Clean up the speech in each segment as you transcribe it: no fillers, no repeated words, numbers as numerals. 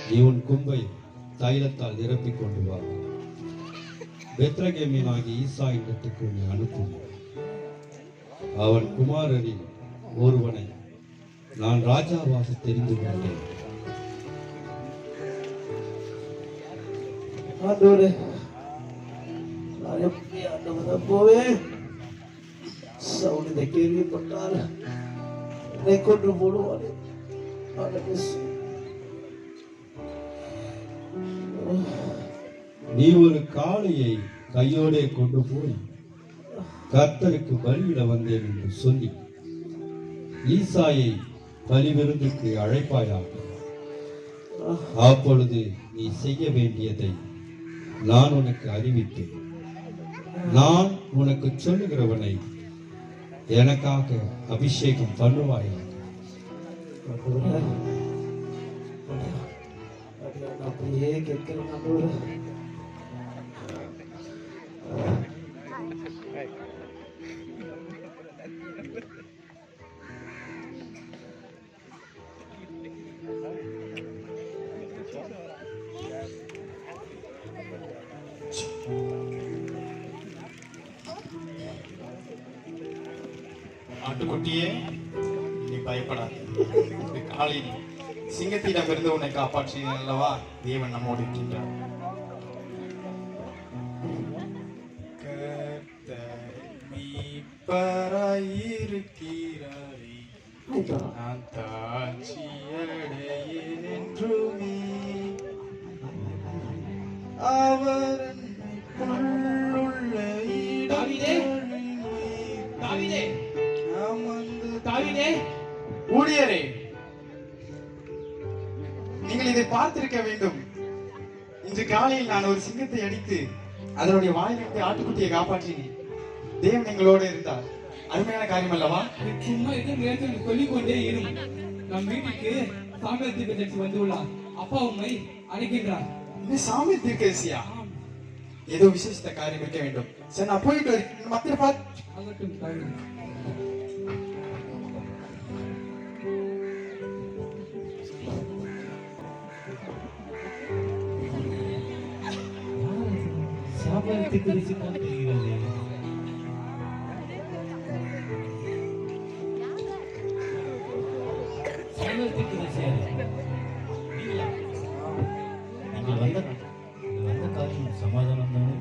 நீ உன் கும்பை தைலத்தால் நிரப்பிக் கொண்டு வா. பெத்லகேமியனாகி ஈசா இடத்துக்கு உன்னை அனுப்புவேன். அவன் குமாரரில் ஒருவனை நான் ராஜாவாக தெரிந்து கொண்டேன். நான் எப்படி ஆண்டவரை போவேன்? சவுல் இதை கேள்விப்பட்டால் என்னை கொன்று போடுவாரு. நீ ஒரு காளையை கையோடே கொண்டு போய் கர்த்தருக்கு பலியிட வந்தேன் என்று சொல்லி ஈசாயை பலிவிருந்துக்கு அழைப்பாயாக. அப்பொழுது நீ செய்ய வேண்டியதை நான் உனக்கு அறிவித்தேன். நான் உனக்கு சொல்லுகிறவனை எனக்காக அபிஷேகம் பண்ணுவாயாக. அப்படியே கேட்கிறேன். ஆட்டுக்குட்டியே, நீ பயப்படாது. இந்த காலையில் சிங்கத்திடமிருந்து உன்னை காப்பாற்றினேன் அல்லவா? தேவன் நம்மோடு இருக்கின்றார். நான் தாழ்ச்சியடையேன் என்றுமே அவர் ஊழியரே, நீங்கள் இதை பார்த்திருக்க வேண்டும். இன்று காலையில் நான் ஒரு சிங்கத்தை அடித்து அதனுடைய வாயிலிருந்து ஆட்டுக்குட்டியை காப்பாற்றினேன். தேவன் எங்களோடு இருந்தார். அருமையான காரியம் அல்லவா? சும்மா சொல்லிக் கொண்டே இரும். நம் வீட்டுக்கு சாமியார் தீர்க்கதரிசி வந்துள்ளார். அப்பா உண்மை அழைக்கின்றார். சாமி தீர்க்கதரிசியா? ஏதோ விசேஷத்த காரியம் இருக்க வேண்டும். சரி, நான் போயிட்டு மத்திய பார்த்து சாமியார் தீர்க்கதரிசி போல் தெரிகிறது. சமாதானம் தானே?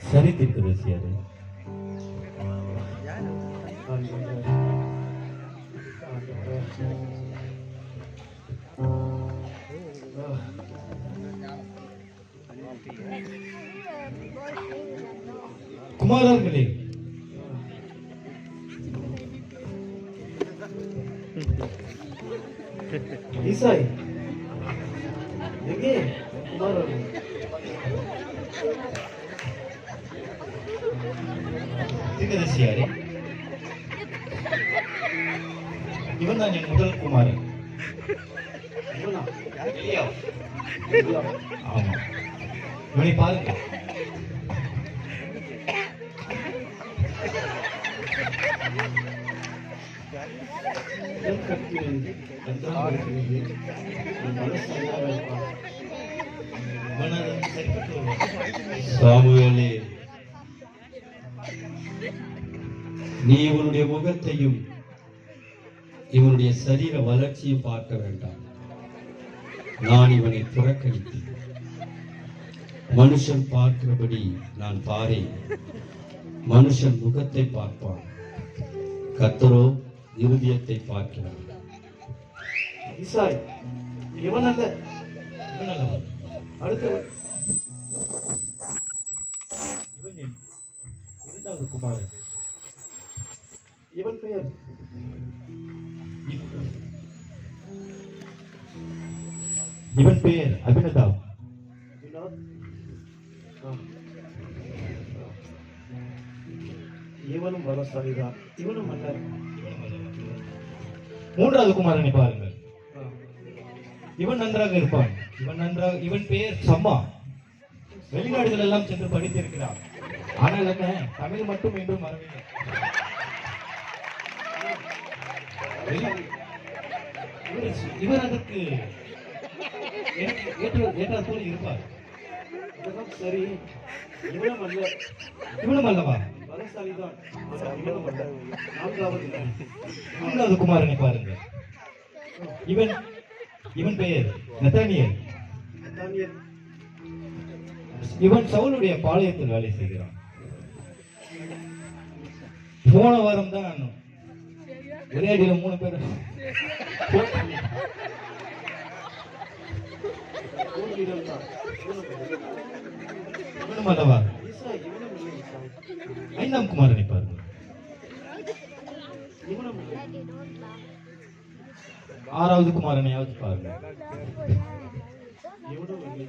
சரி தீர்க்கதரிசியாரே, குமாரர்களே, ஈசாய் எங்கே? குமாரர்கள் தீர்க்கதரிசியாரே, இவன் தான் என் முதல் குமாரன். ஆமா, இவனை பாருங்க. சாமுவேலே, நீ இவனுடைய முகத்தையும் இவனுடைய சரீர வளர்ச்சியும் பார்க்க வேண்டாம். நான் இவனை புறக்கணித்தேன். மனுஷன் பார்க்கிறபடி நான் பாரேன். மனுஷன் முகத்தை பார்ப்பான், கர்த்தரோ இருதயத்தை பார்க்கிறார். ஈசாய் இவன் அல்ல, இவன் அல்லவன், அடுத்தவன். இவன் என் இரண்டாவது குமாரன். இவன் பெயர் அபினதாப். இவனும் பலசாலிதான். இவனும் அல்ல. மூன்றாவது குமாரனை பாருங்கள். ஆ. இவன் நன்றாக இருப்பான். இவன் பெயர் சம்மா. வெளிநாடுகள் எல்லாம் சென்று படித்திருக்கிறான். ஆனால் என்ன, தமிழ் மட்டும் என்றும் மறவில்லை. இவர் அதற்கு ஏற்றாற் போல இருப்பார். இதெல்லாம் சரி. இவனும் அல்ல. இவனும் அல்லவா? பலசாலிதான். ஆனால் இவனும் அல்ல. நான்காவது குமாரனை பாருங்கள். இவன் பெயர் நத்தானியேல். நத்தானியேல். இவன் சவுலுடைய பாளையத்தில் வேலை செய்கிறான். போன வாரம் தான் ஒரே அடியில 3 பேர் தோன்றினால்தான். இவனும் அல்லவா? ஈசாய். இவனும் இல்லை. ஈசாய். ஐந்தாம் குமாரனை பாருங்கள். இவனும் இல்லை. ஆறாவது குமாரனையாவது பாருங்கள். இவனும் இல்லை.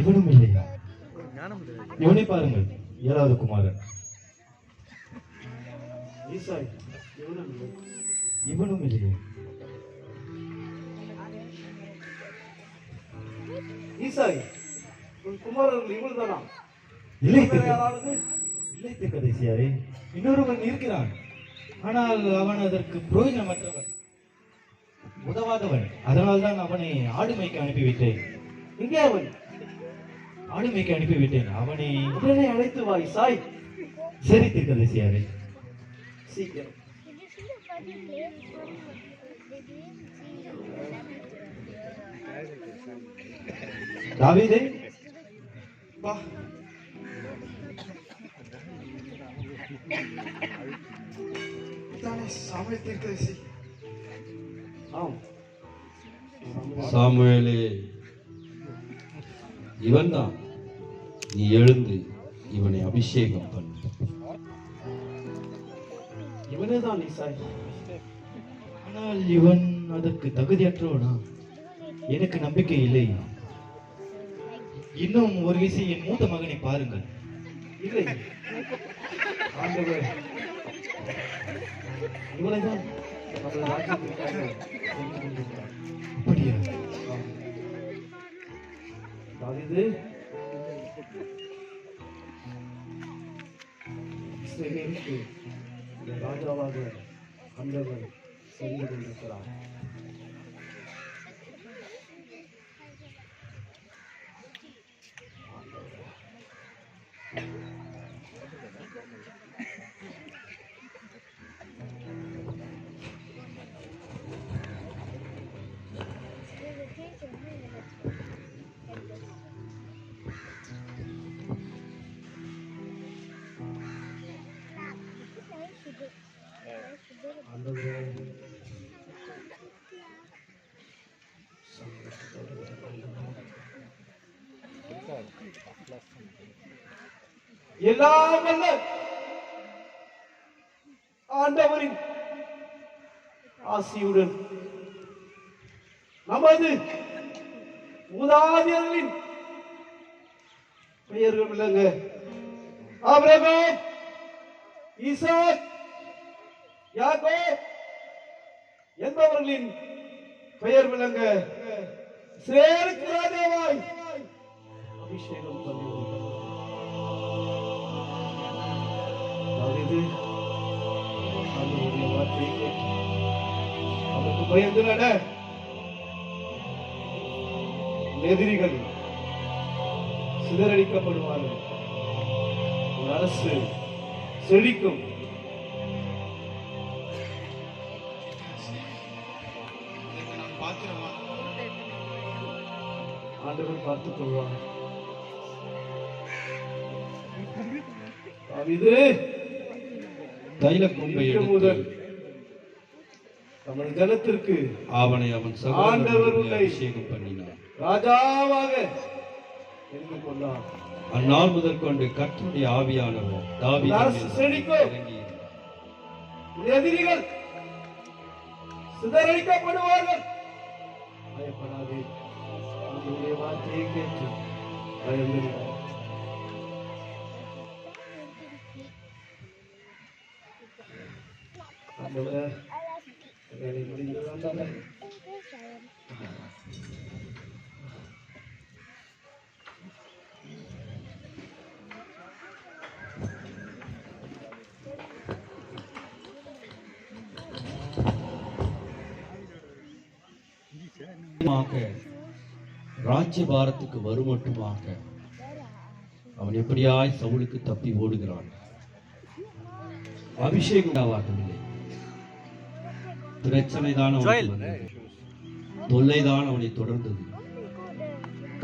இவனும் இல்லையா? இவனை பாருங்கள். ஏழாவது குமாரன். ஈசாய். இவனும் இல்லை. இவனும் இல்லையா? ஈசாய். உன் குமாரர்கள் இவள்தானா? இல்லை வேற யாராவது? இல்லை கடைசியாரே, இன்னொருவன் இருக்கிறான். ஆனால் அவன் அதற்கு பிரயோஜனமற்றவன், உதவாதவன். அதனால்தான் அவனை ஆடு மேய்க்க அனுப்பிவிட்டேன். எங்கே அவன்? ஆடு மேய்க்க அனுப்பிவிட்டேன். அவனை உடனே அழைத்து வா ஈசாய். சரி கடைசியாரே. சீக்கிரம். தாவீதே, வா. இதானே சாமுவேல் தீர்க்கதரிசி. ஆம். சாமுவேலே, இவன்தான். நீ எழுந்து இவனை அபிஷேகம் பண்ணு. இவனே தான் ஈசாய். ஆனால் இவன் அதற்கு தகுதியற்றவனா? எனக்கு நம்பிக்கை இல்லை. இன்னும் ஒரு விசை என் மூத்த மகனை பாருங்கள். இல்லை. ஆண்டவர் இவனை தான் அவரது ராஜ்யத்திற்காக கொண்டு கொண்டிருக்கிறார். அப்படியா? தாவீது, இஸ்ரவேலுக்கு ராஜாவாக ஆண்டவர் செய்து கொண்டிருக்கிறார். எல்லாம் வல்ல ஆண்டவரின் ஆசியுடன் நமது மூதாதையர்களின் பெயர்கள் விளங்க ஆபிரகாம், ஈசாக், யாக்கோப் என்பவர்களின் பெயர் விளங்க இஸ்ரவேலுக்கு ராஜாவாய் அபிஷேகம் பண்ணி தாவீது, ஆண்டவருடைய வார்த்தையை கேட்டு அவருக்கு பயந்து நட. எதிரிகள் சிதறடிக்கப்படுவார்கள். ஒரு அரசு செழிக்கும். நான் பார்க்கிறவா. ஆண்டவர் பார்த்துக் கொள்வார். தாவீது, தைல கொம்பை இன்று எடுத்து முதல் நமது ஜனத்திற்கு அவனை அவன் ஆண்டவர் சகோதரர்களுக்கு உன்னை அபிஷேகம் பண்ணினார். ராஜாவாக தெரிந்து கொண்டார். அந்நாள் முதற்கொண்டு கர்த்தருடைய ஆவியானவர் தாவீதின் அரசு மேல் செழிக்கும். இறங்கியிருந்தார். உன் எதிரிகள் சிதறடிக்கப்படுவார்கள். பயப்படாதே. உன்னுடைய வார்த்தையை கேட்டு பயந்து வேலை முடிந்து வந்தாங்க. ராஜ்யபாரத்துக்கு வருமட்டுமாக அவன் எப்படியாய் சவுலுக்கு தப்பி ஓடுகிறான். அபிஷேகம் ஆகவில்லை. பிரச்சனை தான் அவனுக்கு வந்தது. தொல்லைதான் அவனை தொடர்ந்தது.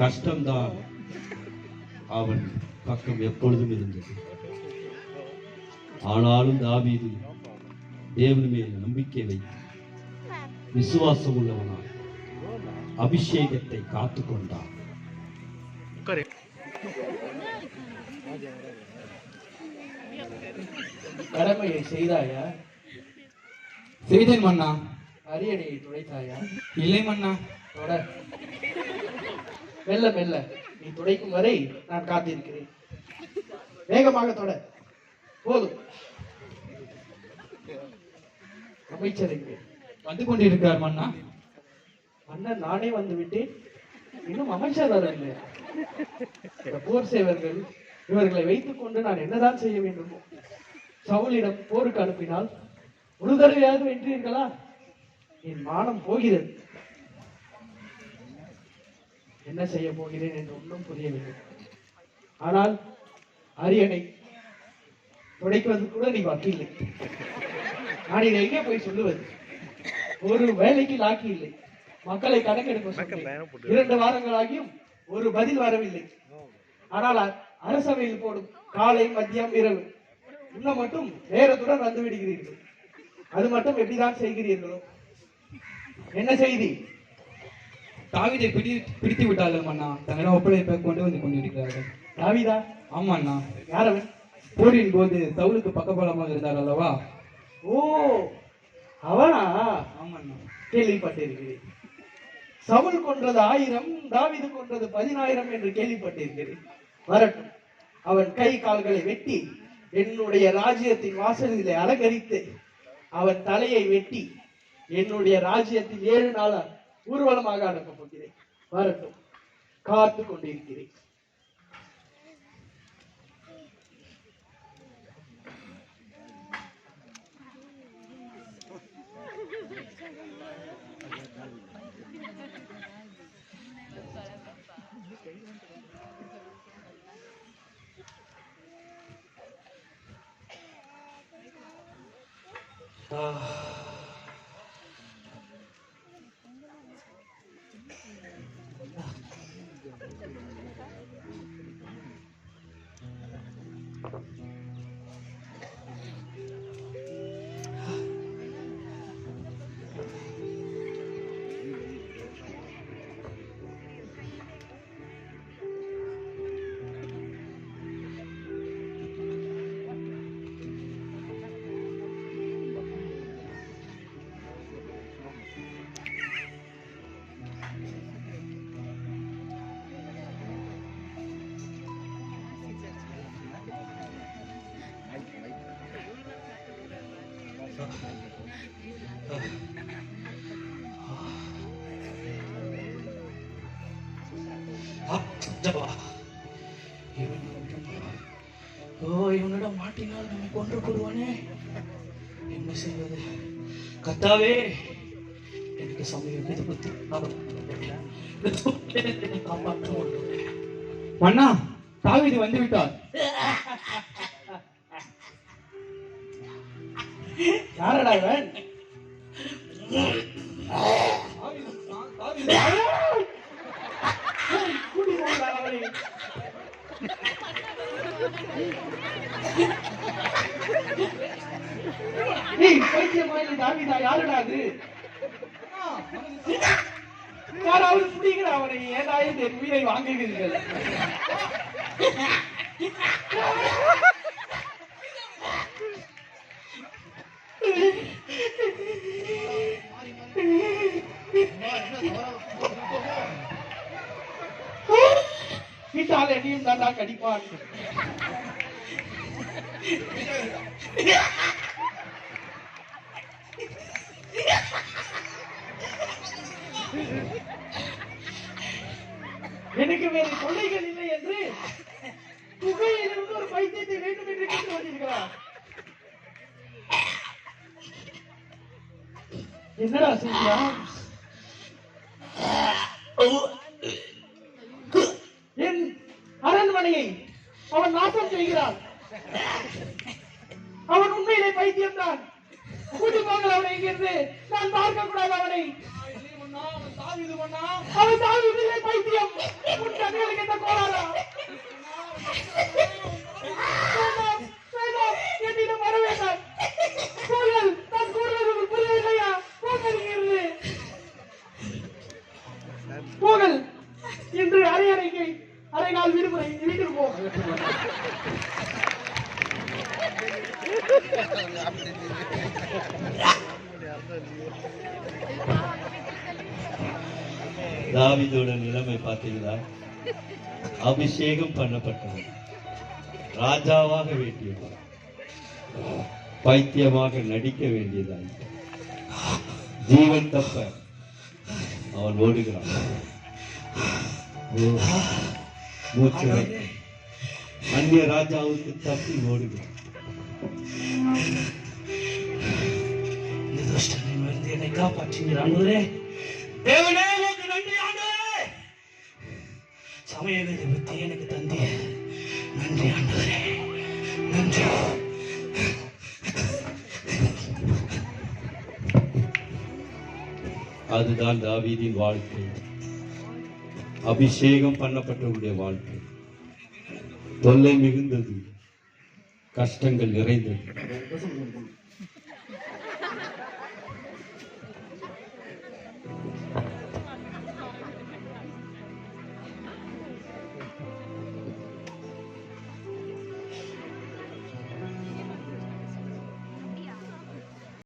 கஷ்டம்தான் அவன் பக்கம் எப்பொழுதும் இருந்தது. ஆனாலும் தாவீது தேவன் மேல் நம்பிக்கை வைத்து விசுவாசம் உள்ளவனாய் அபிஷேகத்தை காத்து கொண்டான். கடமையை செய்தாயா? செய்தேன் மன்னா. அரியணையை துடைத்தாயா? இல்லை மன்னா. தொட. மெல்ல மெல்ல நீ துடைக்கும் வரை நான் காத்திருக்கிறேன். வேகமாக தொட. போதும். அமைச்சர் எங்கே? வந்து கொண்டிருக்கிறார் மன்னா. அண்ணன் நானே வந்து விட்டேன், இன்னும் அமைச்சர் வரவில்லை. இந்த போர் சேவர்கள் இவர்களை வைத்துக் கொண்டு நான் என்னதான் செய்ய வேண்டும்? சவுலிடம் போருக்கு அனுப்பினால் ஒரு தடவையாவது வென்றீர்களா? என் மானம் போகிறது. என்ன செய்ய போகிறேன் என்று ஒன்றும் புரியவில்லை. ஆனால் அரியணை துடைக்குவது கூட நீ வக்கீல். நான் இதை எங்கே போய் சொல்லுவது? ஒரு வேலைக்கு லாக்கி இல்லை. மக்களை கணக்கெடுக்க சொன்னேன். 2 வாரங்களாகியும் ஒரு பதில் வரவில்லை. ஆனால் அரசவையில் போடும் காலை மதியம் இரவு இன்னும் மட்டும் நேரத்துடன் வந்து விடுகிறீர்கள். அது மட்டும் எப்படிதான் செய்கிறீர்களோ? என்ன செய்தி? தாவீதை பிடித்து விட்டார்கள் மன்னா. தங்களிடம் ஒப்படைப்பை கொண்டு வந்து கொண்டிருக்கிறார்கள். தாவீதா? ஆமா அண்ணா. யார் அவன்? போரின் போது சவுலுக்கு பக்கபலமாக இருந்தார் அல்லவா? ஓ, அவனா? ஆமாண்ணா. கேள்விப்பட்டிருக்கிறேன். சவுல் கொன்றது 1000, தாவீது கொன்றது 10000 என்று கேள்விப்பட்டிருக்கிறேன். வரட்டும், அவன் கை கால்களை வெட்டி என்னுடைய ராஜ்யத்தின் வாசலிலே அலங்கரித்து அவன் தலையை வெட்டி என்னுடைய ராஜ்யத்தில் 7 நாள் ஊர்வலமாக அனுப்பப் போகிறேன். வரட்டும், காத்து கொண்டிருக்கிறேன். இவனிடம் மாட்டினால் நம்மை கொன்று போடுவானே, என்ன செய்வது? கத்தாவே, எனக்கு சமயம் இது பத்தி காப்பாற்ற மன்னா, தாவீது வந்து விட்டார். யாரடா இவன்? தாவீதா? யாருடா அது? யாராவது புடிக்கிற அவனை. ஏதாவது என் உயிரை வாங்குகிறீர்கள்? வீட்டால் என்னையும் தான் கடிப்பான். என்னடா செய்யா? என் அரண்மனையை அவன் நாசம் செய்கிறான். அவன் உண்மையிலே பைத்தியம்தான். கூட்டி போங்கள் அவனை இங்கிருந்து. நான் பார்க்க கூடாது அவனை. அவன் தாவிதில்லை பைத்தியம். உன் கண்களுக்கு என்ன கோளாறா? வேண்டாம், வேண்டாம், என்னிடம் வர வேண்டாம். போங்கள், நான் கூறுவது புரியவில்லையா? போங்கள் இங்கிருந்து. போங்கள். இன்று அரை நாள் விடுமுறை. வீட்டில் போ. தாவீதோட நிலைமை பார்த்தீங்களா? அபிஷேகம் பண்ணப்பட்டவன், ராஜாவாக வேண்டியவன், பைத்தியமாக நடிக்க வேண்டியதான். ஜீவன் தப்ப அவன் ஓடுகிறான். மூச்சு வாங்கு. அந்நிய ராஜாவுக்கு தப்பி ஓடுகிறான். இந்த துஷ்டனிலிருந்து என்னை காப்பாற்றுகிறான். தேவனே, உமக்கு நன்றி ஆண்டவரே. சமய விபத்தை எனக்கு தந்தே நன்றி ஆண்டவரே, நன்றி. அதுதான் தாவீதின் வாழ்க்கை, அபிஷேகம் பண்ணப்பட்டவருடைய வாழ்க்கை. தொல்லை மிகுந்தது, கஷ்டங்கள் நிறைந்தது.